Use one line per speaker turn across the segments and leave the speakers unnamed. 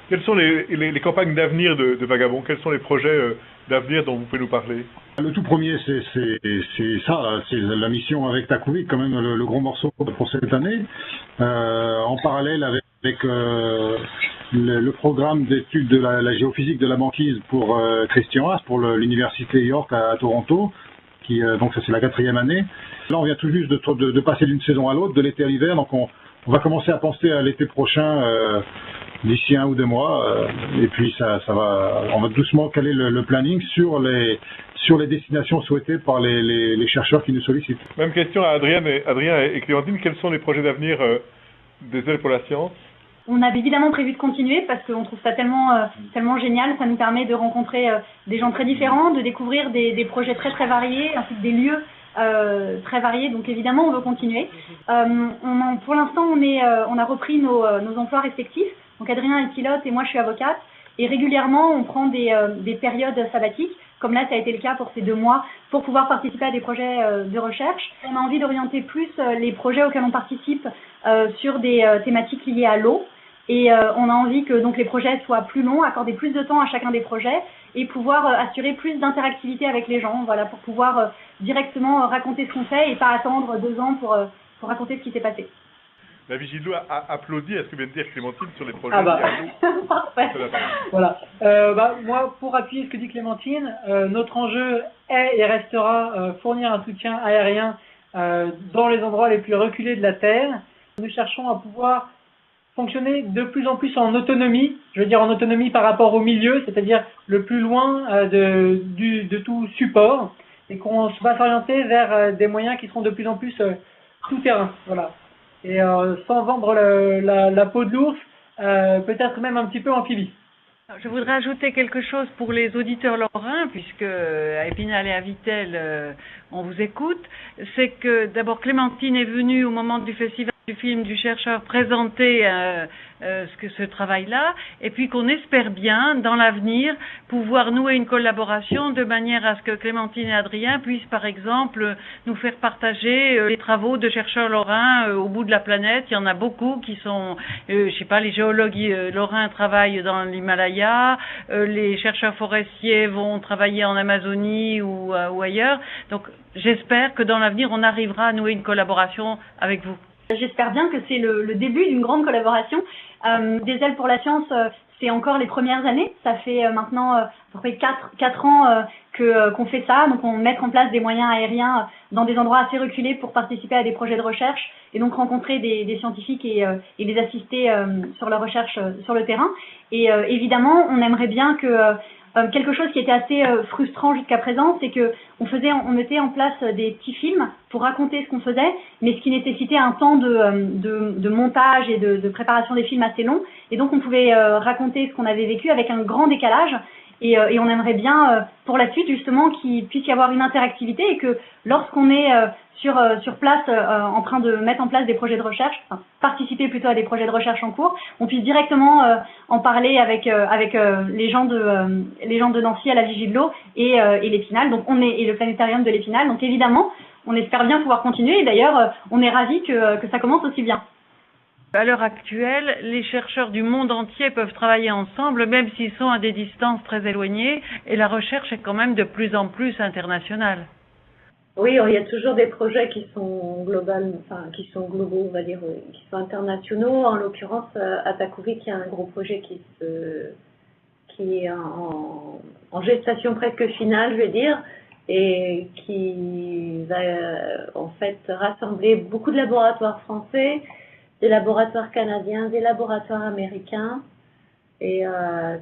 Quelles sont les campagnes d'avenir de Vagabond? Quels sont les projets d'avenir dont vous pouvez nous parler?
Le tout premier, c'est ça, c'est la mission avec Takuvik, quand même le gros morceau pour cette année. En parallèle avec le programme d'études de la géophysique de la banquise pour Christian Haas, pour l'université York à Toronto, donc ça c'est la 4e année. Là on vient tout juste de passer d'une saison à l'autre, de l'été à l'hiver, donc on va commencer à penser à l'été prochain d'ici 1 ou 2 mois, et puis on va doucement caler le planning sur les destinations souhaitées par les chercheurs qui nous sollicitent.
Même question à Adrien et Clémentine, quels sont les projets d'avenir des Ailes pour la science?
On avait évidemment prévu de continuer parce qu'on trouve ça tellement génial, ça nous permet de rencontrer des gens très différents, de découvrir des projets très très variés, ainsi que des lieux très variés, donc évidemment on veut continuer. Pour l'instant on a repris nos emplois respectifs, donc Adrien est pilote et moi je suis avocate, et régulièrement on prend des périodes sabbatiques, comme là ça a été le cas pour ces 2 mois, pour pouvoir participer à des projets de recherche. On a envie d'orienter plus les projets auxquels on participe sur des thématiques liées à l'eau, et on a envie que donc les projets soient plus longs, accorder plus de temps à chacun des projets et pouvoir assurer plus d'interactivité avec les gens, voilà, pour pouvoir directement raconter ce qu'on fait et pas attendre 2 ans pour raconter ce qui s'est passé.
La Vigie de l'eau a applaudi à ce que vient de dire Clémentine sur les projets
liés
à l'eau.
Parfait.
Voilà. Moi, pour appuyer ce que dit Clémentine, notre enjeu est et restera fournir un soutien aérien dans les endroits les plus reculés de la Terre. Nous cherchons à pouvoir fonctionner de plus en plus en autonomie, je veux dire en autonomie par rapport au milieu, c'est-à-dire le plus loin de tout support, et qu'on va s'orienter vers des moyens qui seront de plus en plus tout-terrain. Voilà. Et sans vendre la peau de l'ours, peut-être même un petit peu amphibie.
Je voudrais ajouter quelque chose pour les auditeurs lorrains, puisque à Épinal et à Vittel, on vous écoute. C'est que d'abord Clémentine est venue au moment du festival du film du chercheur présenter ce travail-là, et puis qu'on espère bien, dans l'avenir, pouvoir nouer une collaboration de manière à ce que Clémentine et Adrien puissent, par exemple, nous faire partager les travaux de chercheurs lorrains au bout de la planète. Il y en a beaucoup qui sont, je sais pas, les géologues lorrains travaillent dans l'Himalaya, les chercheurs forestiers vont travailler en Amazonie ou ailleurs. Donc, j'espère que dans l'avenir, on arrivera à nouer une collaboration avec vous.
J'espère bien que c'est le début d'une grande collaboration. Des Ailes pour la science, c'est encore les premières années. Ça fait maintenant à peu près 4 ans qu'on fait ça. Donc on met en place des moyens aériens dans des endroits assez reculés pour participer à des projets de recherche et donc rencontrer des scientifiques et les assister sur leur recherche sur le terrain. Et évidemment, on aimerait bien que quelque chose qui était assez frustrant jusqu'à présent, c'est que on mettait en place des petits films pour raconter ce qu'on faisait, mais ce qui nécessitait un temps de montage et de préparation des films assez long. Et donc on pouvait raconter ce qu'on avait vécu avec un grand décalage. Et on aimerait bien, pour la suite justement, qu'il puisse y avoir une interactivité et que lorsqu'on est sur place en train de mettre en place des projets de recherche, enfin, participer plutôt à des projets de recherche en cours, on puisse directement en parler avec les gens de Nancy à la Vigie de l'eau et l'Épinal, donc et le planétarium de l'Épinal. Donc évidemment, on espère bien pouvoir continuer et d'ailleurs on est ravis que ça commence aussi bien.
À l'heure actuelle, les chercheurs du monde entier peuvent travailler ensemble, même s'ils sont à des distances très éloignées, et la recherche est quand même de plus en plus internationale.
Oui, il y a toujours des projets qui sont globaux, on va dire, qui sont internationaux. En l'occurrence, à Takuvik, il y a un gros projet qui est en gestation presque finale, je vais dire, et qui va en fait rassembler beaucoup de laboratoires français, des laboratoires canadiens, des laboratoires américains, et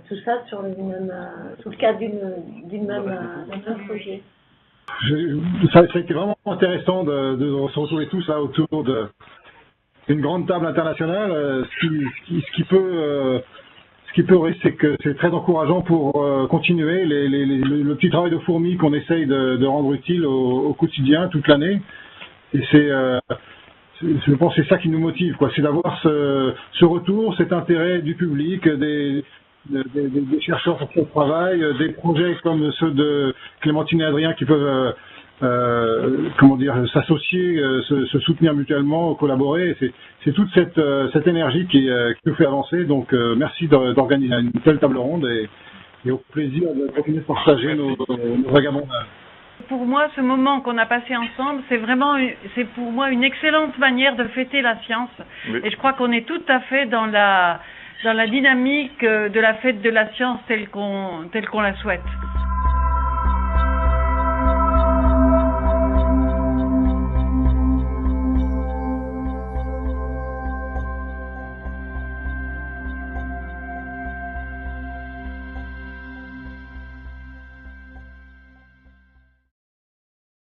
tout ça sous le cadre d'un même projet.
Ça a été vraiment intéressant de se retrouver tous là autour d'une grande table internationale. Ce qui peut, c'est que c'est très encourageant pour continuer le petit travail de fourmi qu'on essaye de rendre utile au quotidien toute l'année. Et je pense que c'est ça qui nous motive, quoi. C'est d'avoir ce retour, cet intérêt du public, des chercheurs sur ce travail, des projets comme ceux de Clémentine et Adrien qui peuvent comment dire, s'associer, se soutenir mutuellement, collaborer. C'est toute cette énergie qui nous fait avancer. Donc merci d'organiser une telle table ronde et au plaisir de continuer de partager nos vagabonds.
Pour moi, ce moment qu'on a passé ensemble, c'est pour moi une excellente manière de fêter la science.
Oui.
Et je crois qu'on est tout à fait dans la dynamique de la fête de la science telle qu'on la souhaite.